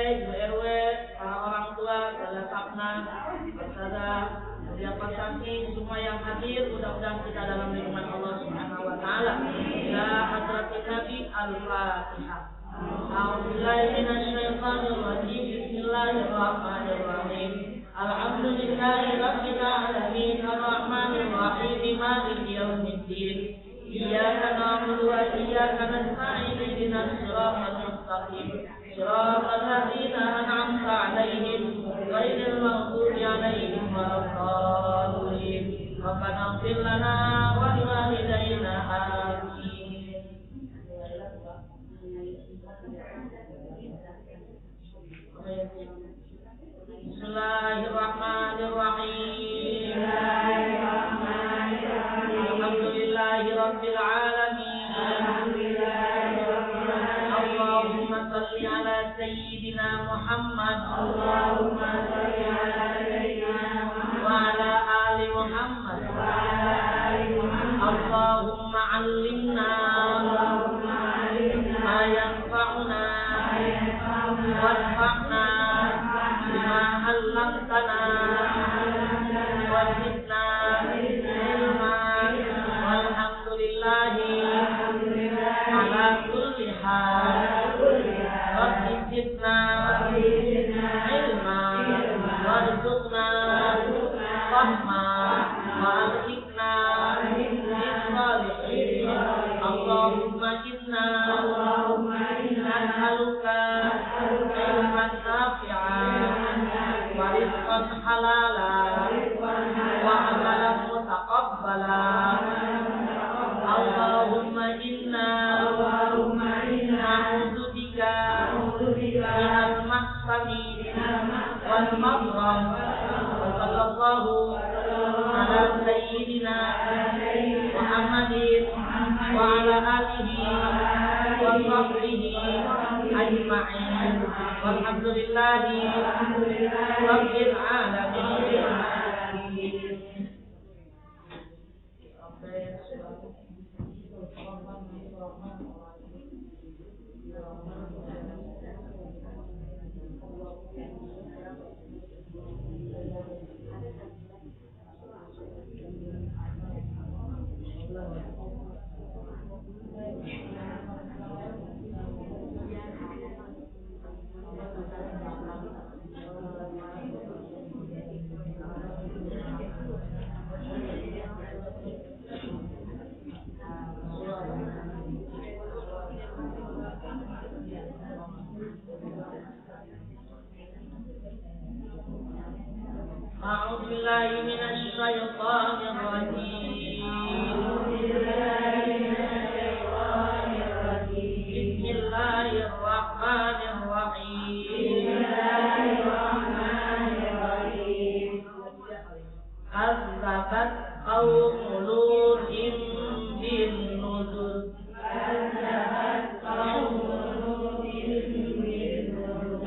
Ibu RW, para orang tua, saudara Sapna, saudara siapa saksi, semua yang hadir, mudah-mudahan kita dalam lindungan Allah Subhanahu wa taala. Ya hadratin Nabi Al-Fatihah. A'udzubillahi minasyaitonir rajim. Bismillahirrahmanirrahim. Alhamdulillahi rabbil alamin, arrahmanir rahim, maliki yaumiddin. Iyyaka na'budu wa iyyaka nasta'in, ihdinas siratal mustaqim. Siratal ladzina an'amta 'alaihim ghairil maghdubi 'alaihim waladdallin. Rabbana ighfir lana wa liwalidayna amin. Bismillahirrahmanirrahim. Alhamdulillahi rabbil alamin. Allahumma salli ala sayyidina Muhammad wa ala ali Muhammad. Allahumma 'allimna ma yanfa'una wanfa'na bima 'allamtana wa zidna ilman. Walhamdulillahi ala kulli hal. Rabbi zidna ilman warzuqna fahma wa alhiqna bis-salihin. Allahumma inna nas'aluka ilman nafi'an wa rizqan halalan wa amalan mutaqabbalan. Allahumma inna na'udzubika minal mahsami wal maghram. Wa sallallahu ala sayyidina Muhammadin wa ala alihi wa sahbihi ajma'in. Walhamdulillahi rabbil alamin. A'udzu billahi minasy syaithanir rajim. Bismillahirrahmanirrahim. Kazzabat qaum Lutin bin nuzur.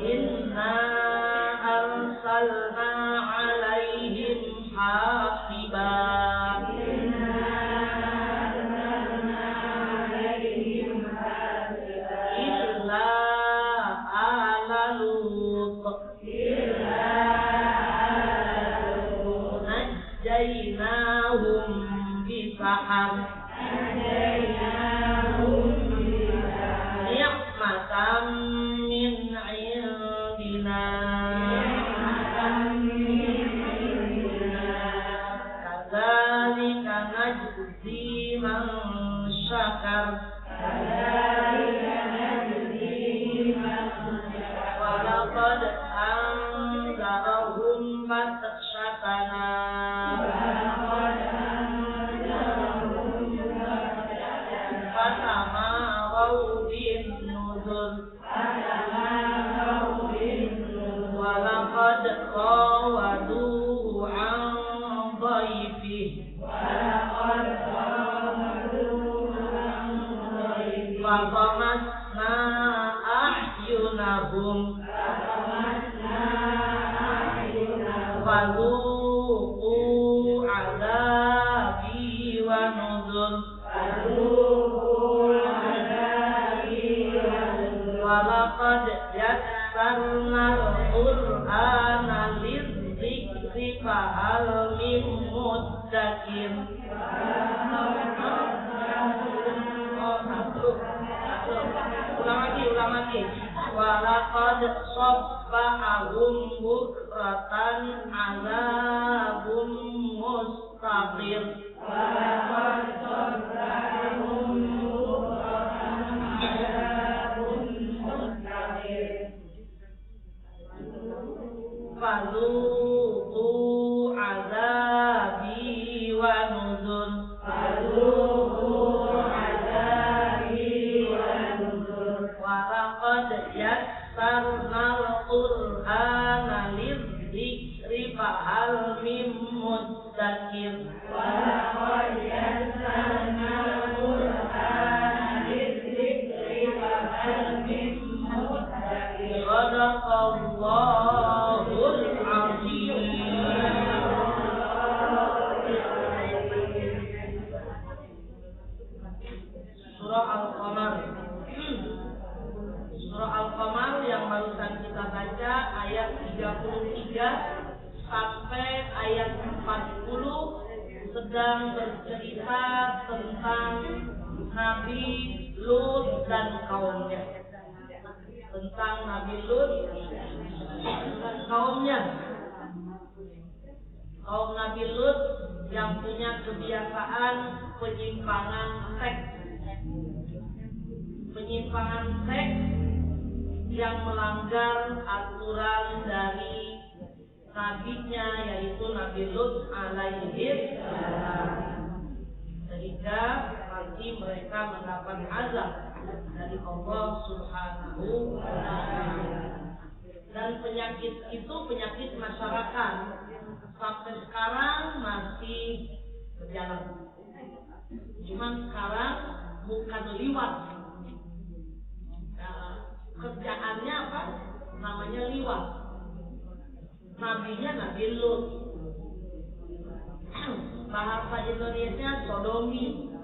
Inna arsalna ni'matan min 'indina kadzalika najzi man syakar wa laqad anzarahum batsyatana fatamaru bin nuzur wa laqad rawaduhu an dhaifihi wa tamasna ahyunahum fazuqu adzabi wa nuzur wa laqad yassarnal Qur'ana lidzikri fahal min muddakir. Ulang lagi. Walaqad sabbahahum bukratan azabun mustaqim. Walaqad sabbahahum bukratan azabun mustaqim. Fazuqu azabi wa nuzur. Yassarnal Qur'ana lidzikri fahal min muddakir. Walaqad yassarnal Qur'ana lidzikri fahal min muddakir. Shadaqallahul azim. Surah Al-Qamar. Surah Al-Qamar yang barusan kita baca ayat 33 sampai ayat 40 sedang bercerita tentang Nabi Lut dan kaumnya. Tentang Nabi Lut dan kaumnya. Kaum Nabi Lut yang punya kebiasaan penyimpangan seks. Penyimpangan seks yang melanggar aturan dari nabinya, yaitu Nabi Lut alaihi salam, sehingga nanti mereka mendapat azab dari Allah Subhanahu wa ta'ala. Dan penyakit itu penyakit masyarakat, sampai sekarang masih berjalan. Cuman sekarang bukan liwat. Kerjaannya apa? Namanya liwat. Nabinya Nabi Lut. Bahasa Indonesia sodomi.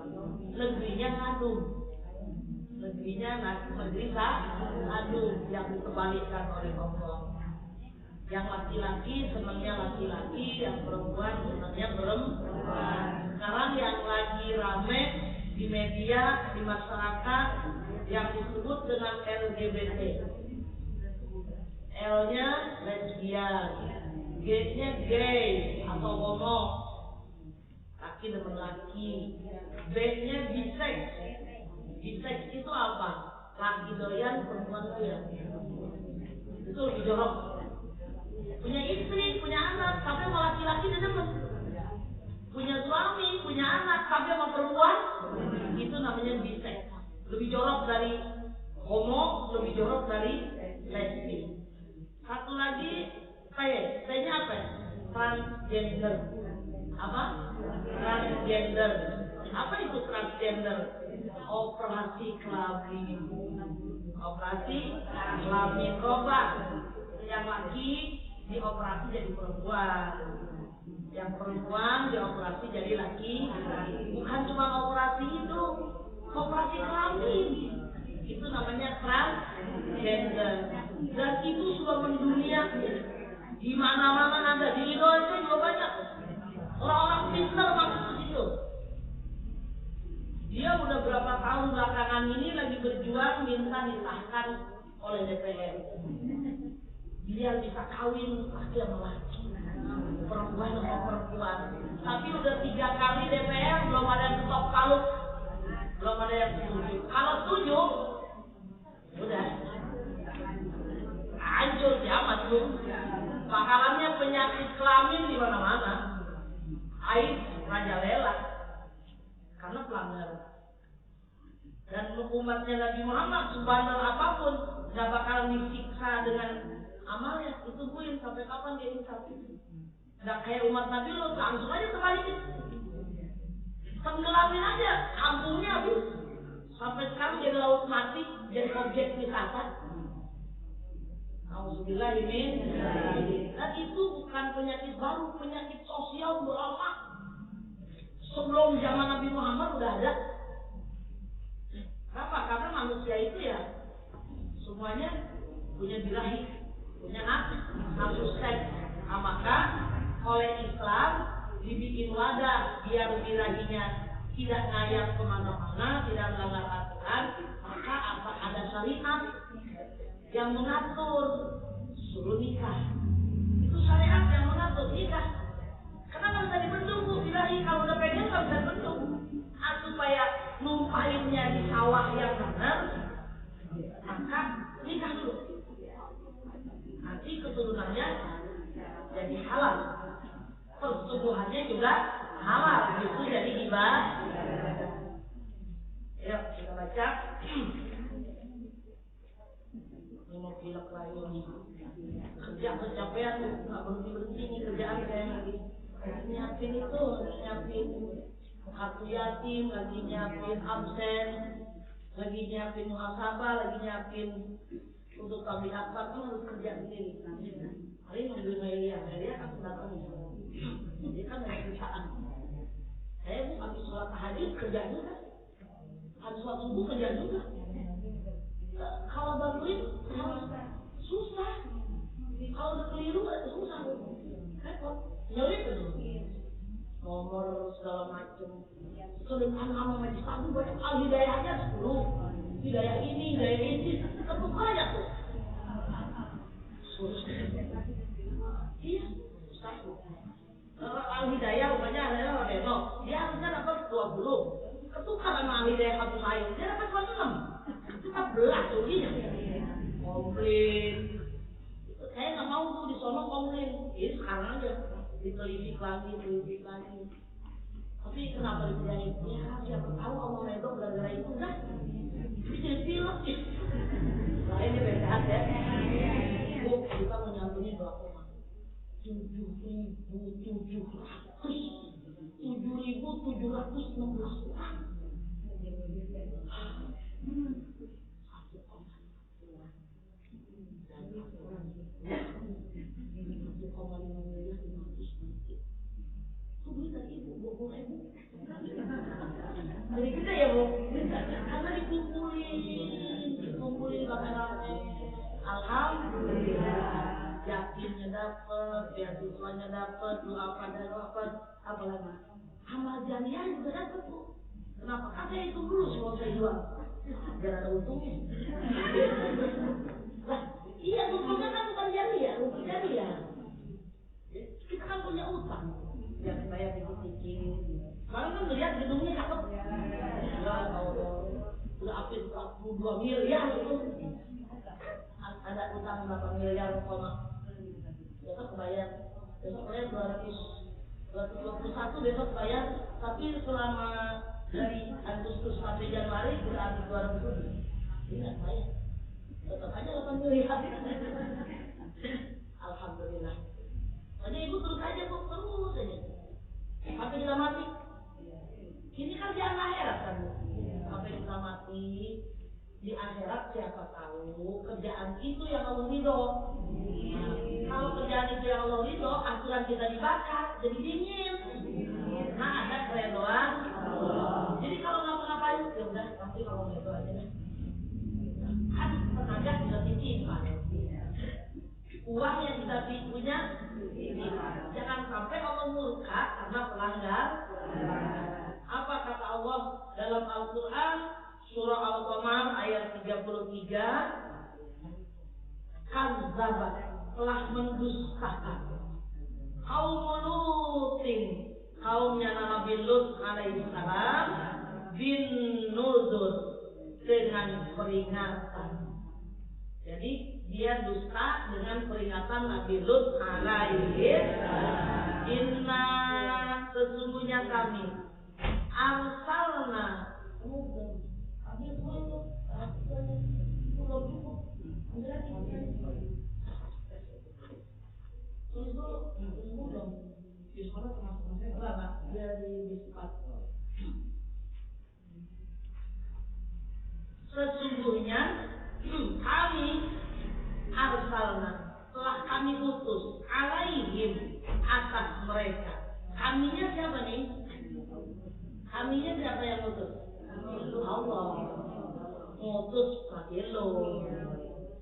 Negerinya ngadu. Negerinya negeri ngadu yang dikembalikan oleh Allah. Yang laki-laki senangnya laki-laki, yang perempuan senangnya perempuan. Sekarang yang lagi rame di media, di masyarakat, yang disebut dengan LGBT. L-nya lesbian, G-nya gay atau homo, laki demen laki. B-nya bisex. Bisex itu apa? Laki doyan, perempuan doyan. Itu lebih jorok. Punya istri, punya anak, tapi sama laki-laki dia demen. Punya suami, punya anak, tapi sama perempuan, itu namanya bisex. Lebih jorok dari homo, lebih jorok dari lesbi. Satu lagi T-nya apa? Transgender. Apa? Transgender. Apa itu transgender? Operasi kelamin. Operasi kelamin robak. Yang laki dioperasi jadi perempuan. Yang perempuan dioperasi jadi laki. Bukan cuma operasi itu, operasi kelamin. Itu namanya transgender. Dan itu sudah mendunia. Di mana-mana ada, di Indonesia juga banyak. Orang-orang pintar masuk ke situ. Dia udah berapa tahun belakangan ini lagi berjuang minta disahkan oleh DPR. Dia bisa kawin laki sama laki, perempuan sama perempuan. Tapi udah 3 kali DPR belum ada yang ketok palu, belum ada yang setuju. Kalau setuju, udah hancur kiamat tuh. Bakalannya penyakit kelamin di mana-mana. AIDS merajalela karena pelanggaran. Dan umatnya Nabi Muhammad subandel apapun gak bakal disiksa dengan amalnya. Ditungguin sampai kapan dia insaf. Gak kayak umat Nabi Lut, langsung aja kebalikin. Tenggelamin aja, kampungnya habis. Sampai sekarang jadi laut mati, jadi objek wisata. Alhamdulillah ini. Dan itu bukan penyakit baru, penyakit sosial berlama. Sebelum zaman Nabi Muhammad udah ada. Kenapa? Karena manusia itu ya semuanya punya birahi, punya nafsu seks. Nah, maka oleh Islam dibikin wadah biar birahinya tidak ngayap kemana-mana, tidak melanggar aturan. Maka ada syariat yang mengatur suruh nikah. Itu syariat yang mengatur nikah. Karena nggak bisa dibendung bu, birahi kalau udah pengen nggak bisa dibendung. Supaya numpainnya di sawah yang benar, maka nikah dulu. Nanti keturunannya jadi halal, pertumbuhannya juga halal, itu jadi ibadah. Ya kita baca. Ini mau pilek lagi nih. Kerja kecapean tuh, nggak berhenti nih kerjaan kayak lagi nyiapin itu, nyiapin kartu yatim, lagi nyiapin absen, lagi nyiapin muhasabah, lagi nyiapin untuk tabligh akbar, kan harus kerja sendiri. Hari ini nunggu Melia kan datang, jadi kan banyak kerjaan. Saya bu habis sholat tahajud kerja juga, habis sholat subuh kerja juga. Kalau bantuin harus susah, kalau udah keliru susah, repot, nyelip itu. Nomor segala macam. Sedangkan nama majlis taklim banyak, hidayahnya 10. Hidayah ini, hidayah ini, ketukar aja tuh. Susah. Iya, susah. Al-hidayah rupanya ada Rodeno, dia harusnya dapat 20. Ketukar sama al-hidayah satu lain, dia dapat 6. 14 ruginya. Komplain. Saya nggak mau tuh di sono komplain. Ini sekarang aja. Diteliti lagi. Tapi kenapa dikerjain? Ya siapa tahu Allah redho gara-gara itu dah. Jadi jadi film. Nah ini benar ya. Bu, kita menyambungin berapa orang? 7.716 orang. Jadi kita ya bu, karena dikumpulin rame-rame. Alhamdulillah, yakinnya dapat, beasiswanya dapat, doa apa lagi? Amal jariah juga dapat bu. Kenapa? Kan saya hitung dulu sebelum saya jual, biar ada untungnya. Lah, iya untungnya kan bukan jariah, untung jariah. Kita kan punya utang yang bayar dikit-dikit. Sekarang kan melihat gedungnya cakep. Ya Allah, udah habis 42 miliar itu. Ada utang berapa miliar koma. Besok bayar 221 besok bayar. Tapi selama dari Agustus sampai Januari udah habis 200 ribu. Tidak bayar. Tetap aja 8 miliar. Alhamdulillah. Makanya ibu terus aja bu, terus aja sampai kita mati. Ini kerjaan akhirat kan bu. Sampai kita mati di akhirat siapa tahu kerjaan itu yang Allah ridho. Kalau kerjaan itu yang Allah ridho, aturan kita dibakar jadi dingin. Nah ada keredoan Allah. Jadi kalau ngapa-ngapain ya udah nanti kalau ridho aja dah. Kan tenaga sudah disimpan. Uang yang kita punya, jangan sampai Allah murka karena pelanggar. Apa kata Allah dalam Al-Quran surah Al-Qamar ayat 33? Kazzabat, telah mendustakan kaum Lutin, kaumnya Nabi Lut alaihissalam, bin nuzur, dengan peringatan. Jadi dia dusta dengan peringatan Nabi Lut alaihissalam. Inna, sesungguhnya kami arsalna, kami semua itu belum cukup. Tulis dulu dong. Di sekolah teman-teman saya enggak, dia di bispat. Sesungguhnya kami arsalna, telah kami utus alaihim, atas mereka. Kaminya siapa nih? Kaminya siapa yang utus? Allah ngutus Nabi Lut.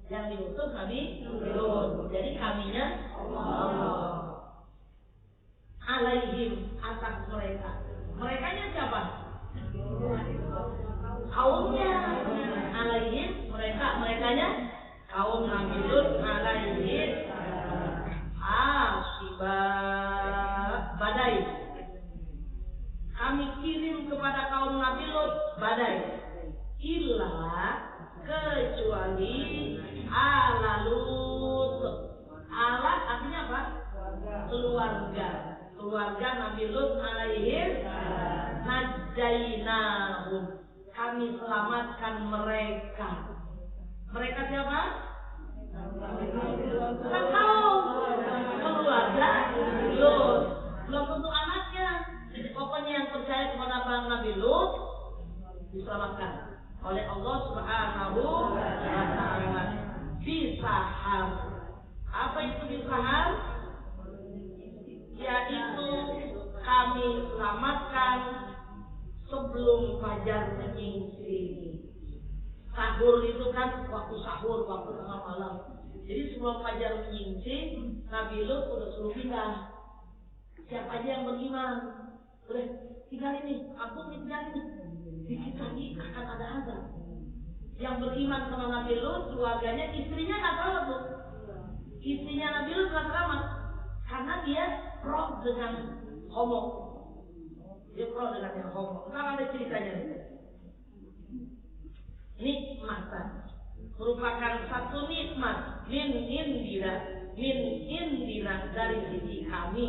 Yang diutus Nabi Lut. Jadi kaminya Allah. Alaihim, atas mereka. Merekanya siapa? Kaumnya. Alaihim, merekanya kaum Nabi Lut. Alaihim badai. Kami kirim kepada kaum Nabi Lut badai. Illa kecuali ala Lut. Ala artinya apa? Keluarga Nabi Lut alaihim najainahum. Kami selamatkan mereka. Mereka siapa? Bukan kaum, keluarga Lut. Belum tentu anaknya. Pokoknya yang percaya kepada Nabi Lut diselamatkan oleh Allah Subhanahu wa Ta'ala. Bisahar. Apa itu bisahar? Yaitu kami selamatkan sebelum fajar menyingsing. Sahur itu kan waktu sahur, waktu tengah malam. Jadi sebelum fajar menyingsing, Nabi Lut udah suruh pindah. Siapa aja yang beriman, udah tinggal ini, aku tinggal ini. Dikit lagi akan ada azab. Yang beriman sama Nabi Lut, keluarganya, istrinya nggak selamat tuh. Istrinya Nabi Lut nggak selamat karena dia pro dengan homo. Dia pro dengan yang homo. Ntar ada ceritanya nih. Nikmatan merupakan satu nikmat min indina dari sisi kami.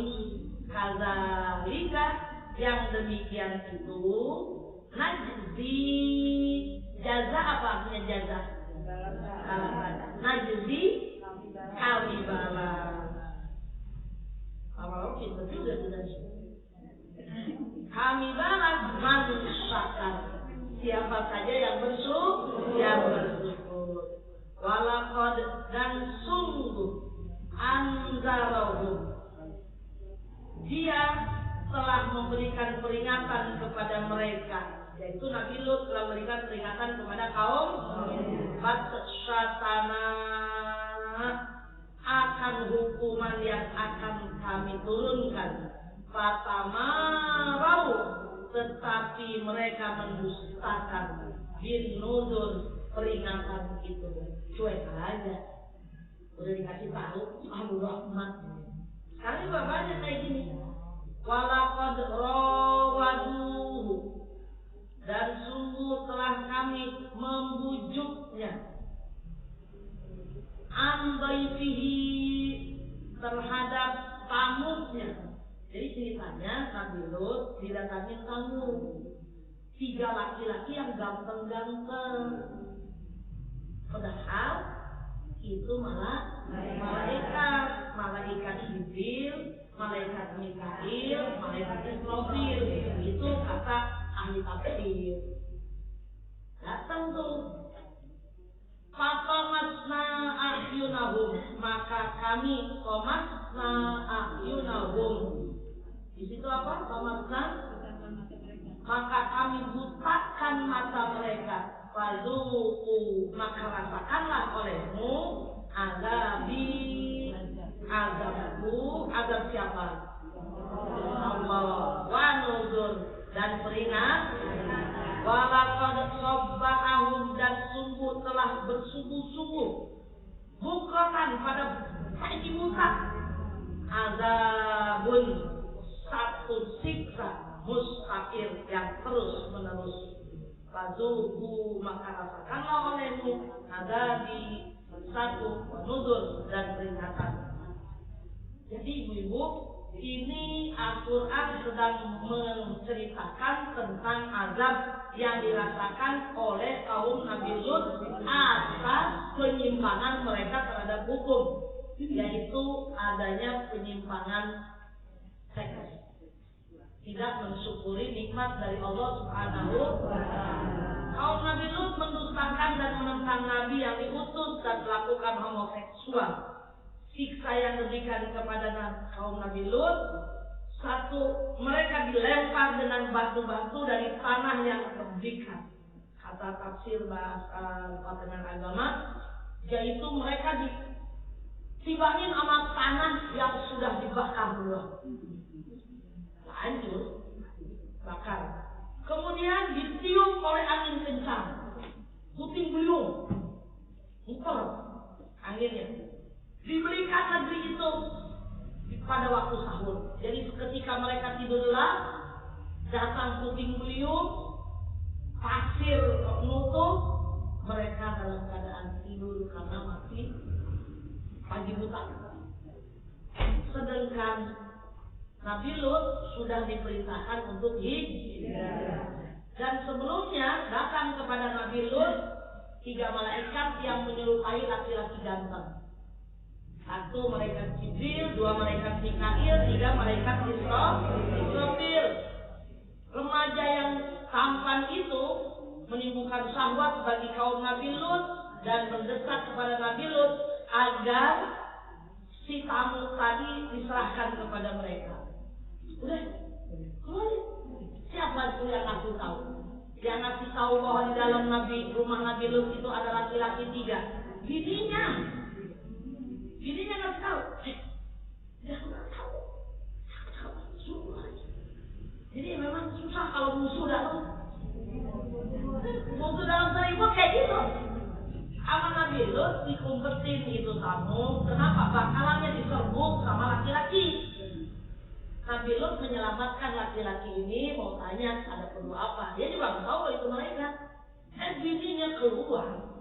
Kadzalika yang demikian itu najzi jaza apa artinya jaza? Najzi kami balas. Awal kita juga sudah. Kami balas manusia. Siapa saja yang bersyukur. Walaqad dan sungguh anzarahum. Dia telah memberikan peringatan kepada mereka. Yaitu Nabi Lut telah memberikan peringatan kepada kaum Fatsatana akan hukuman yang akan kami turunkan. Fatamarau, tetapi mereka mendustakan bin nuzur peringatan itu. Cuek aja. Udah dikasih tahu Ahlur Rahman. Sekarang juga banyak kayak gini. Walaqad rawaduhu, dan sungguh telah kami membujuknya andaifihi terhadap tamunya. Jadi ceritanya Nabi Lut didatangi tamu 3 laki-laki yang ganteng-ganteng. Padahal itu malah malaikat Jibril, malaikat Mikail, malaikat Israfil. Itu kata ahli tafsir. Datang tuh. Fatamasna ahyunahum, maka kami tomasna ahyunahum. Di situ apa? Tomasna, maka kami butakan mata mereka. Fazuku, maka rasakanlah olehmu azabku, azab siapa? Allah. Wa nuzur, dan peringat. Walaqad sabbahahum, dan sungguh telah bersungguh-sungguh bukratan pada pagi buta. Azabun, satu siksa mustaqir yang terus menerus. Fazuku, maka rasakanlah olehmu azabi, satu nuzur, dan peringatan. Jadi ibu-ibu, ini Al-Quran sedang menceritakan tentang azab yang dirasakan oleh kaum Nabi Lut atas penyimpangan mereka terhadap hukum, yaitu adanya penyimpangan seks, tidak mensyukuri nikmat dari Allah Subhanahu wa Ta'ala. Kaum Nabi Lut mendustakan dan menentang Nabi yang diutus dan melakukan homoseksual. Siksa yang diberikan kepada kaum Nabi Lut, satu, mereka dilempar dengan batu-batu dari tanah yang terdikat. Kata tafsir bahasa dengan agama, yaitu mereka ditibangin sama tanah yang sudah dibakar dulu, hancur, bakar. Kemudian ditiup oleh angin kencang, puting beliung, muter anginnya. Diberikan negeri itu pada waktu sahur. Jadi ketika mereka tidur lelap, datang puting beliung, pasir nutup, mereka dalam keadaan tidur karena masih pagi buta. Sedangkan Nabi Lut sudah diperintahkan untuk hijrah. Dan sebelumnya datang kepada Nabi Lut 3 malaikat yang menyerupai laki-laki ganteng. 1 malaikat Jibril, 2 malaikat Mikail, 3 malaikat Israfil. Remaja yang tampan itu menimbulkan syahwat bagi kaum Nabi Lut dan mendesak kepada Nabi Lut agar si tamu tadi diserahkan kepada mereka. Udah, keluar. Siapa itu yang ngasih tahu? Yang ngasih tahu bahwa di dalam rumah Nabi Lut itu ada laki-laki 3. Bininya ngasih tahu. Dia nggak tahu. Jadi memang susah kalau musuh datang. Musuh dalam seribu kayak gitu. Sama Nabi Lut dikumpetin itu tamu. Kenapa? Bakalannya diserbuk sama laki-laki. Nabi Lut menyelamatkan laki-laki ini, mau tanya ada perlu apa. Dia juga nggak tahu itu malaikat. Bininya keluar.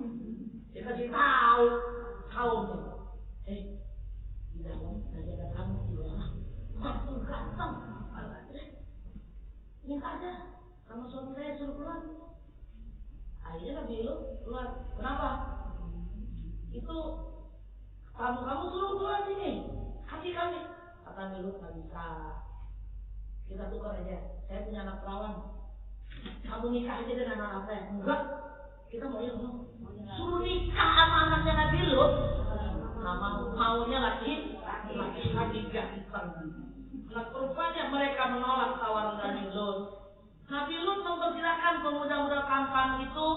Dia kasih tahu kaumnya. Di dalam tadi ada kamu di luar. Waktu ganteng. Minta aja sama suami saya suruh keluar. Akhirnya Nabi Lut keluar. Kenapa? Itu tamu kamu suruh keluar sini. Kasih kami. Kata Nabi Lut nggak bisa. Kita tukar aja. Saya punya anak perawan. Kamu nikah aja dengan anak saya. Enggak. Kita maunya suruh nikah sama anaknya Nabi Lut. Maunya lagi ganteng. Nah, rupanya mereka menolak tawaran Nabi Lut. Nabi Lut mempersilahkan pemuda-pemuda tampan itu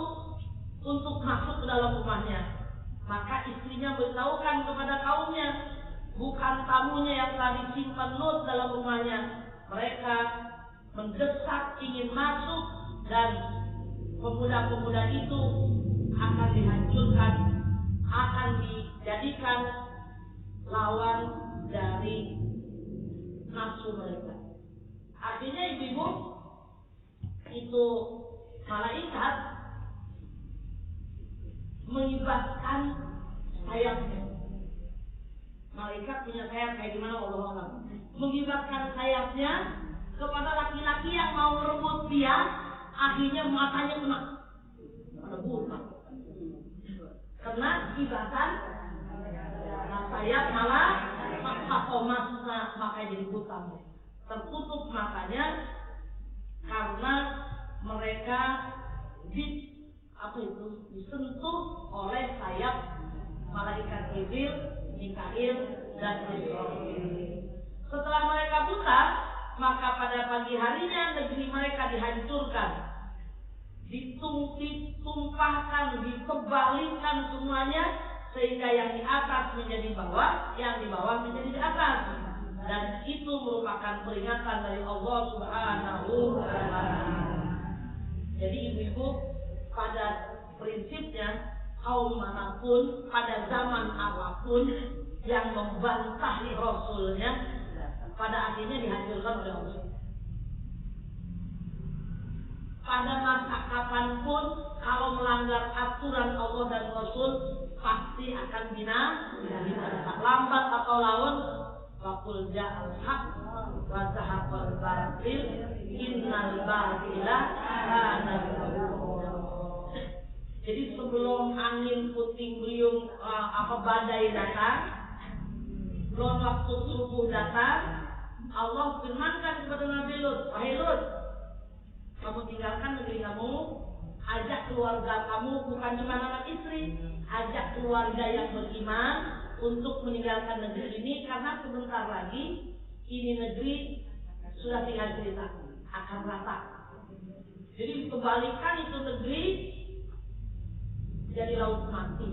untuk masuk ke dalam rumahnya. Maka istrinya beritahukan kepada kaumnya, bukan tamunya yang telah disimpan Lut dalam rumahnya. Mereka mendesak ingin masuk dan pemuda-pemuda itu akan dihancurkan, akan dijadikan lawan dari nafsu mereka. Artinya ibu-ibu, itu malaikat mengibarkan sayapnya. Malaikat punya sayap kayak gimana Allah Allah. Mengibarkan sayapnya kepada laki-laki yang mau merebut dia, akhirnya matanya kena. Ada buta. Kena ibatan, nah sayap malah fakomasna, makanya jadi buta. Tertutup matanya karena mereka disentuh oleh sayap malaikat Jibril, Mikail, dan Israfil. Setelah mereka buta, maka pada pagi harinya negeri mereka dihancurkan, ditumpahkan, ditebalkan semuanya, sehingga yang di atas menjadi bawah, yang di bawah menjadi di atas. Dan itu merupakan peringatan dari Allah Subhanahu wa Ta'ala. Jadi ibu-ibu, pada prinsipnya kaum manapun, pada zaman apapun yang membantah Rasulnya, pada akhirnya dihancurkan oleh Allah. Pada masa kapanpun, kalau melanggar aturan Allah dan Rasul, pasti akan binasa. Lambat atau laun, waqul ja'al haq wa zahaqal batil innal batila kana zahuqa. Jadi sebelum angin puting beliung badai datang, belum waktu subuh datang, Allah firmankan kepada Nabi Lut, wahai Lut, kamu tinggalkan negeri kamu, ajak keluarga kamu, bukan cuma anak istri, ajak keluarga yang beriman untuk meninggalkan negeri ini, karena sebentar lagi ini negeri sudah tinggal cerita, akan rata. Jadi kembalikan itu negeri jadi laut mati.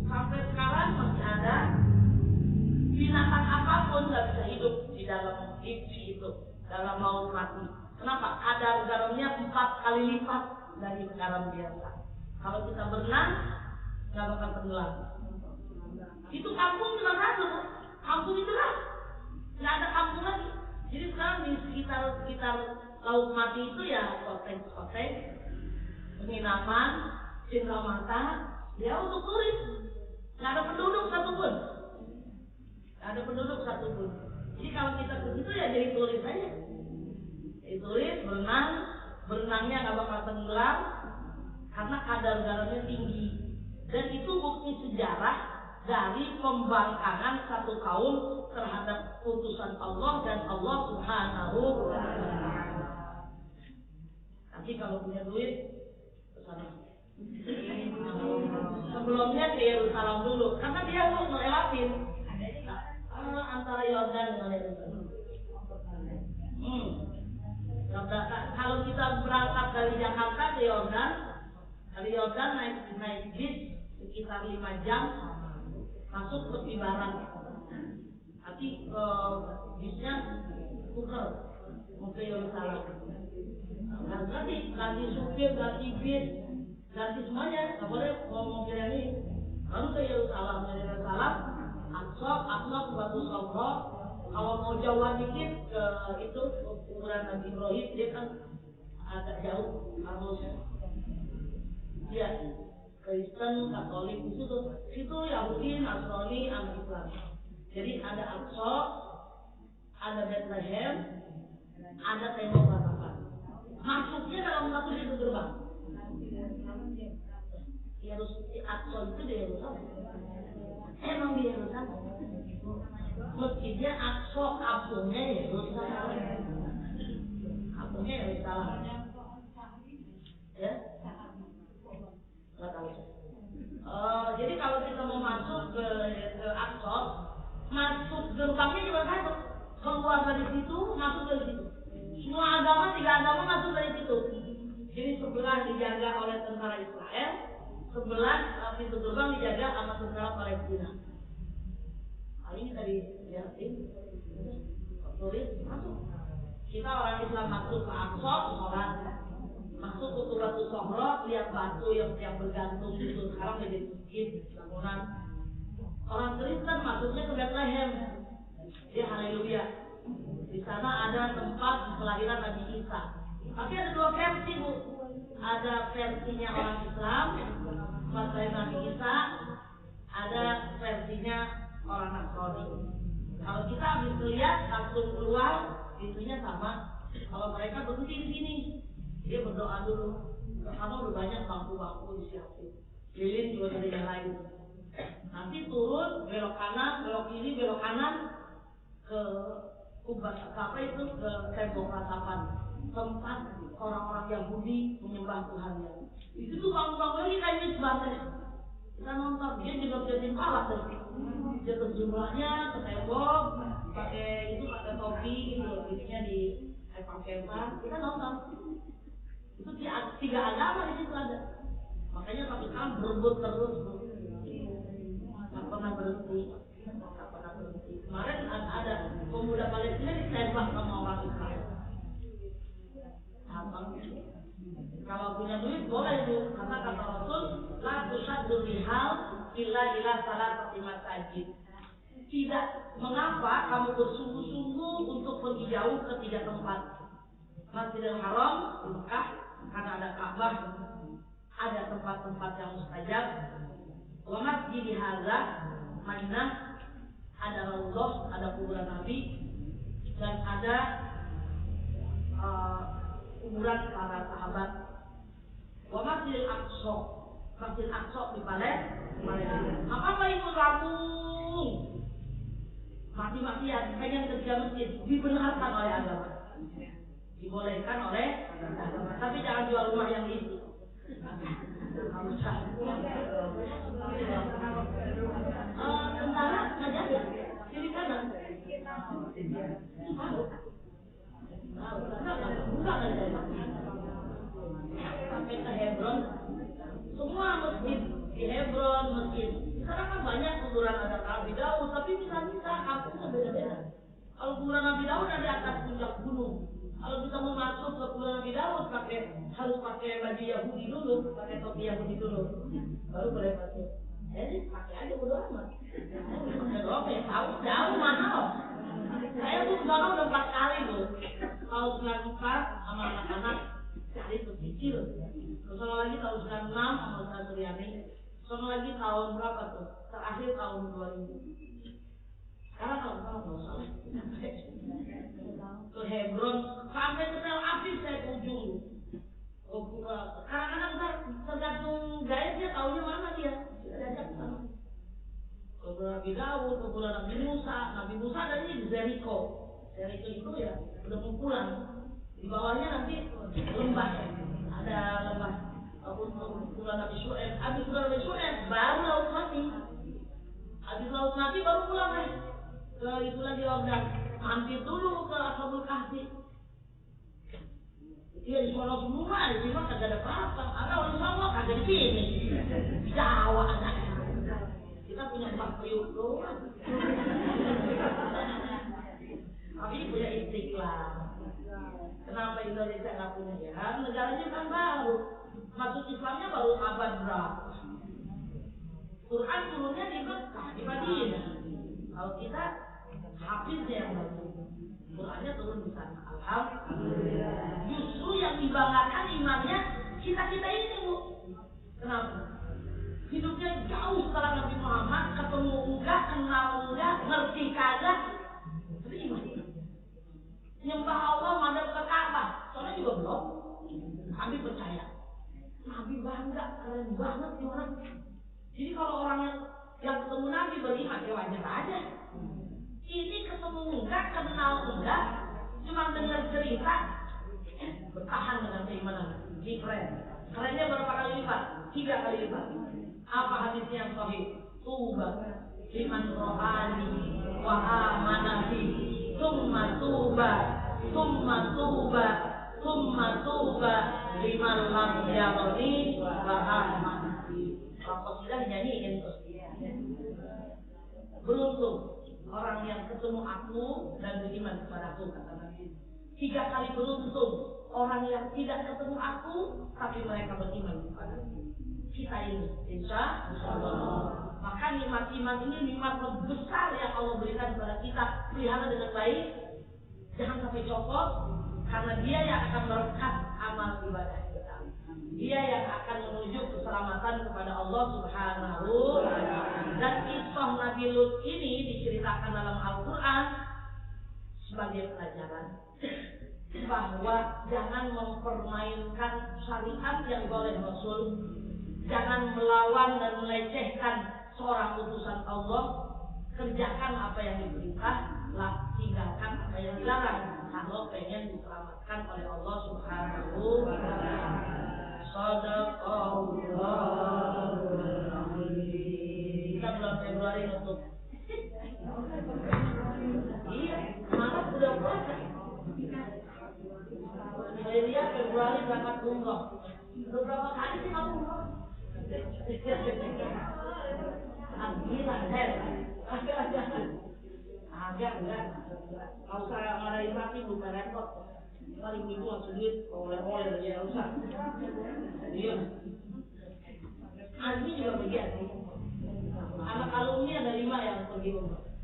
Sampai sekarang masih ada binatang apapun nggak bisa hidup di dalam itu, dalam laut mati. Kenapa? Kadar garamnya 4 kali lipat dari garam biasa. Kalau kita berenang nggak bakal tenggelam. Itu kampung cuma satu, kampung itu lah, nggak ada kampung lagi. Jadi sekarang di sekitar laut mati itu ya koteng, penginapan, cendramata, ya untuk turis. Nggak ada penduduk satupun. Jadi kalau kita ke situ ya jadi turis aja. Jadi turis berenangnya nggak bakal tenggelam karena kadar garamnya tinggi. Dan itu bukti sejarah dari pembangkangan satu kaum terhadap putusan Allah dan Allah Subhanahu wa Ta'ala. Nanti kalau punya duit ke sana. Sebelumnya ke Yerusalem dulu, karena dia harus melewati antara Yordan dengan Yerusalem. Kalau kita berangkat dari Jakarta ke Yordan, dari Yordan naik bis sekitar 5 jam, masuk tepi barat. Nanti bisnya tuker mau ke Yerusalem. Nah, ganti supir, ganti bis, ganti semuanya. Nggak boleh mobil yang ini. Lalu ke Yerusalem, Aqsa ke Batu Sofro. Kalau mau jauhan dikit ke itu kuburan Nabi Ibrahim, dia kan agak jauh, harus dia Kristen, Katolik di situ Yahudi, Nasrani, sama Islam. Jadi ada Aqsa, ada Bethlehem, ada tembok ratapan. Masuknya dalam satu pintu gerbang. Aqsa itu di Yerusalem. Emang di Yerusalem. Masjidnya Aqsa, kampungnya Yerusalem. Ya? Nggak tahu. Jadi kalau kita mau masuk ke Aqsa, masuk gerbangnya cuma satu. Keluar dari situ, masuk dari situ. Semua agama, 3 agama masuk dari situ. Jadi sebelah dijaga oleh tentara Israel, sebelah pintu gerbang dijaga sama tentara Palestina. Hal ini tadi lihatin, tulis masuk. Kita orang Islam masuk ke Aqsa, sholat. Masuk ke Batu Sofro, lihat batu yang bergantung itu. Sekarang menjadi masjid, bangunan. Orang Kristen masuknya ke Bethlehem. Dia haleluya. Di sana ada tempat kelahiran Nabi Isa. Tapi ada 2 versi, Bu. Ada versinya orang Islam, tempat kelahiran Nabi Isa. Ada versinya orang Nasrani. Kalau kita habis lihat langsung keluar, itunya sama. Kalau mereka berhenti di sini, dia berdoa dulu. Karena udah banyak bangku-bangku disiapin. Lilin juga ada yang lain. Nanti turun, belok kanan, belok kiri, belok kanan ke ke tembok ratapan, tempat orang-orang Yahudi menyembah Tuhannya. Itu tuh bangku-bangku lagi kayak misbah. Kita nonton, dia juga bisa timpalah tuh. Dia terjumlahnya ke tembok, pakai topi gitu, isinya di kepang-kepang. Kita nonton. Itu 3 agama di situ ada. Makanya sampai sekarang berebut terus, nggak pernah berhenti. Kemarin ada pemuda Palestina ditembak sama orang Israel. Kalau punya duit boleh itu, karena kata Rasul, la tusaddu rihal illa ila salatati masajid. Tidak mengapa kamu bersungguh-sungguh untuk pergi jauh ke 3 tempat. Masjidil Haram di Mekah, karena ada Ka'bah, ada tempat-tempat yang mustajab. Wa masjid hadza Madinah, ada Raudhah, ada kuburan Nabi, dan ada kuburan para sahabat. Wa Masjidil Aqsa, Masjid Aqsa di Palestina. Apa itu gabung? Mati-matian pengen kerja masjid, dibenarkan oleh agama, dibolehkan oleh agama. Tapi jangan jual rumah yang diisi. Tentara ngajarin kiri kanan. Sampai ke Hebron, semua masjid di Hebron, masjid Sekarang kan banyak kuburan ada Nabi Daud, tapi bisa kampungnya beda-beda. Kalau kuburan Nabi Daud ada di atas puncak gunung. Kalau kita mau masuk ke kuburan Nabi Daud harus pakai baju Yahudi dulu, pakai topi Yahudi dulu, baru boleh masuk. Jadi pakai aja bodo amat. Saya doang ya tahu jauh mana loh. Saya tuh sana udah 4 kali loh. Tahun 94 sama anak-anak cari kecil. Terus lagi tahun 96 sama Ustaz Suryani. Sono lagi tahun berapa tuh? Terakhir tahun 2000. Sekarang kalau nggak usah ke Hebron, sampai ke Tel Aviv saya ke ujung. Kadang-kadang tergantung gaya dia tahunya mana dia. Diajak ke sana. Kuburan Nabi Daud, kuburan Nabi Musa. Nabi Musa adanya di Jericho. Jericho itu ya udah mau pulang. Di bawahnya nanti lembah. Ada lembah untuk kuburan Nabi Syuaib. Habis kuburan Nabi Syuaib baru Laut Mati. Habis Laut Mati baru pulang ke itu lagi Yordan. Mampir dulu ke Ashabul Kahfi. Iya di sono semua, di sini kagak ada apa-apa. Ada orang Jawa kagak di sini. Jawa ada. Kita punya 4 periuk doang. Tapi punya Istiqlal. Kenapa Indonesia nggak punya ya? Negaranya kan baru. Masuk Islamnya baru abad berapa? Quran turunnya di Mekah, di Madinah. Kalau kita hafiznya yang bagus. Qurannya turun di sana. Alhamdulillah. Justru yang dibanggakan imannya kita ini, Bu. Kenapa? Hidupnya jauh setelah Nabi Muhammad, ketemu enggak, kenal enggak, ngerti kagak, terima. Nyembah Allah madhab ke Ka'bah, soalnya juga belum. Nabi percaya. Nabi bangga, keren banget nih orang. Jadi kalau orang yang ketemu Nabi beriman, ya wajar aja. Ini ketemu enggak, kenal enggak, cuma dengar cerita, bertahan dengan keimanan. Ini keren. Kerennya berapa kali lipat? 3 kali lipat. Apa hadisnya yang sahih? Tuba liman rohani wa amana fi summa tuba liman lam yaroni wa amana fi. Kalau sudah nyanyiin tuh. Beruntung orang yang ketemu aku dan beriman kepada aku, kata Nabi. 3 kali beruntung orang yang tidak ketemu aku tapi mereka beriman kepada aku. Kita ini, insya Allah. Maka nikmat iman ini nikmat besar yang Allah berikan kepada kita. Pelihara dengan baik, jangan sampai copot, karena dia yang akan merekat amal ibadah kita. Dia yang akan menuju keselamatan kepada Allah Subhanahu wa Ta'ala. Dan kisah Nabi Lut ini diceritakan dalam Al-Quran sebagai pelajaran bahwa jangan mempermainkan syariat yang oleh Rasul. Jangan melawan dan melecehkan seorang utusan Allah. Kerjakan apa yang diperintah, tinggalkan apa yang dilarang. Kalau pengen diselamatkan oleh Allah Subhanahu wa Ta'ala. Shadaqallahul Azim. Kita bulan Februari nutup. Iya, Maret udah puasa. Saya lihat Februari berangkat umroh. Berapa kali sih kamu umroh? Gila, agak enggak. Kalau saya ngadain mati bukan repot. Paling minggu langsung duit oleh-oleh dari rusak. Iya. Azmi juga begitu. Anak alumni ada 5 yang pergi umroh.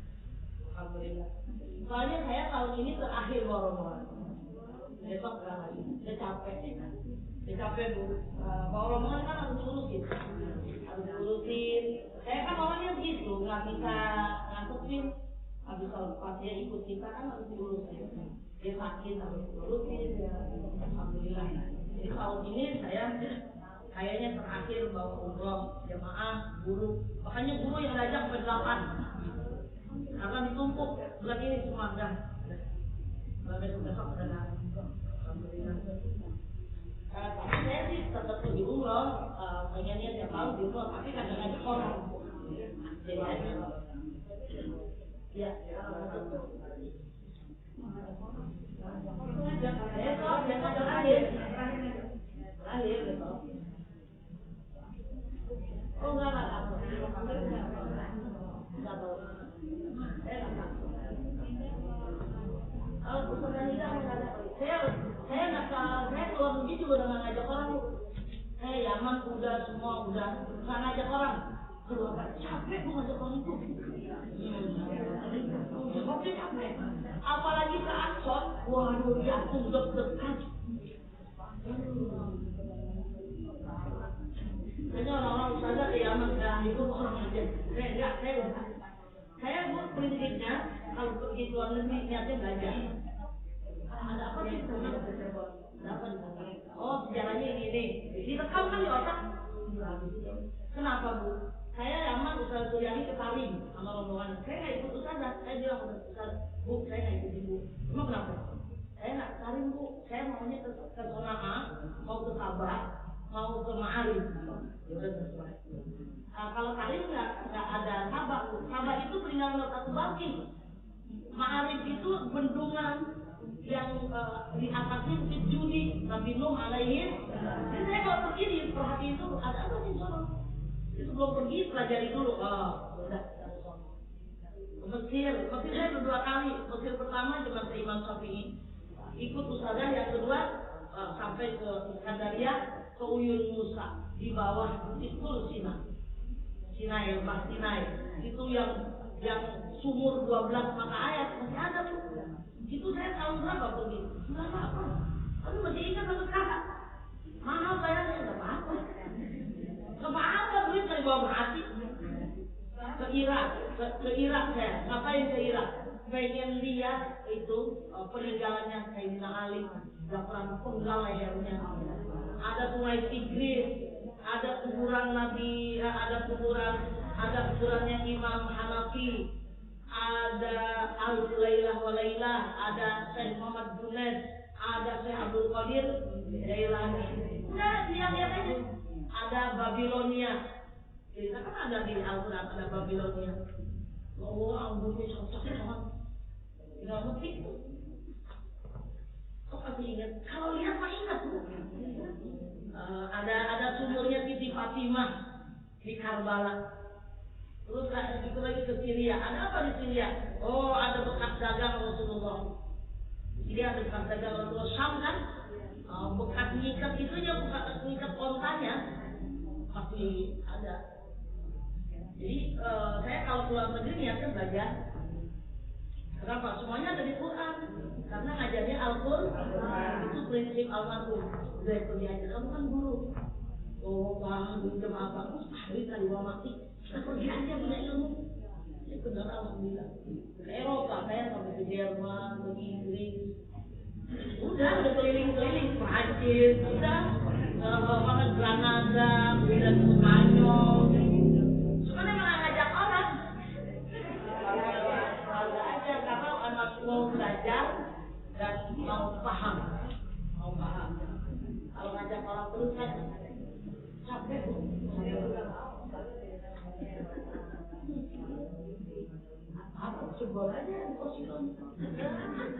Alhamdulillah. Soalnya saya tahun ini terakhir Ramadan. Besok enggak lagi. Udah capek. Bu. Ramadan kan harus diurusin. Saya kan orangnya begitu, nggak bisa ngantesin. Habis pas dia ikut kita kan harus diurusin. Dia sakit harus diurusin. Alhamdulillah. Jadi tahun ini saya kayaknya terakhir bawa umroh jemaah guru. Makanya guru yang ngajak sampai 8. Karena ditumpuk bulan ini semua enggak. Besok udah enggak. Alhamdulillah. Tapi saya sih tetap pergi umroh, pengennya tiap tahun di umroh, tapi kadang-kadang orang jadi aja. Ya, besok terakhir besok. Oh enggak. Ustaz Anida nggak ada. Saya keluar negeri juga udah nggak ngajak orang. Saya Yaman udah semua udah nggak ngajak orang. Keluar capek bu ngajak orang itu. Oke capek. Apalagi ke Akson, waduh jantung deg-degan. Hanya orang-orang ustazah ke Yaman itu orang aja. Saya bu prinsipnya kalau pergi ke luar negeri niatnya belajar. Ada apa sih sama? Ada apa di sana? Oh sejarahnya ini. Direkam kan di otak. Kenapa bu? Saya Yaman Ustaz Suryani ke Tarim sama rombongan. Saya nggak ikut ustazah. Saya bilang ke Ustaz, bu saya nggak ikut ibu. Emang kenapa? Saya nggak ke Tarim bu. Saya maunya ke Sonaa, mau ke Sabah, mau ke Ma'arif. Ya udah terserah. Kalau Tarim nggak ada Sabah. Sabah itu peninggalan Ratu Balkis. Ma'arif itu bendungan yang di atasnya bukit Judi, Nabi Nuh alaihi. Jadi saya kalau pergi di perhatian itu ada apa sih sono? Itu belum pergi pelajari dulu. Oh, udah Mesir saya berdua kali. Mesir pertama cuma ke Imam Syafi'i. Ikut ustazah yang kedua sampai ke Iskandaria, ke Uyun Musa di bawah Bukit Tur Sinai, Lembah Sinai. Itu yang sumur 12 mata ayat masih ada tuh. Itu saya tahun berapa pergi? 98. Tapi masih ingat sampai sekarang. Mahal bayarnya nggak apa-apa. Nggak apa-apa duit dari bawah hati. Ke Irak saya. Ngapain ke Irak? Pengen lihat itu peninggalannya Sayyidina Ali. Yang penggal lehernya. Ada sungai Tigris. Ada kuburan Nabi. Ada kuburannya Imam Hanafi. Ada Al-Lailah Walailah, ada Syekh Muhammad Junaid, ada Syekh Abdul Qadir Jailani. Udah lihat aja. Ada Babilonia. Kita kan ada di Al-Quran ada Babilonia. Oh, anggunnya cocok banget. Tinggal ngetik tuh. Kok masih ingat? Kalau lihat mah ingat tuh. Ada sumurnya Siti Fatimah di Karbala. Terus itu lagi ke Syria. Ada apa di Syria? Oh, ada bekas dagang Rasulullah. Di Syria ada bekas dagang Rasulullah. Syam kan? Bekas ngikat itunya, bekas ngikat kontanya masih ada. Jadi saya kalau keluar negeri niatnya belajar. Kenapa? Semuanya ada di Quran. Karena ngajarnya Al-Quran. Itu prinsip almarhum. Udah pergi aja. Kamu kan guru. Oh, paham duitnya apa? Duit tadi mau mati. Kita pergi aja punya ilmu. Ini benar alhamdulillah. Ke Eropa, saya sampai ke Jerman, ke Inggris. Udah keliling-keliling Prancis, udah Granada, udah ke Spanyol. Cuma emang ngajak orang. Kalau aja karena anak mau belajar dan mau paham. Kalau ngajak orang terus kan capek. Apa coba aja di Posidon.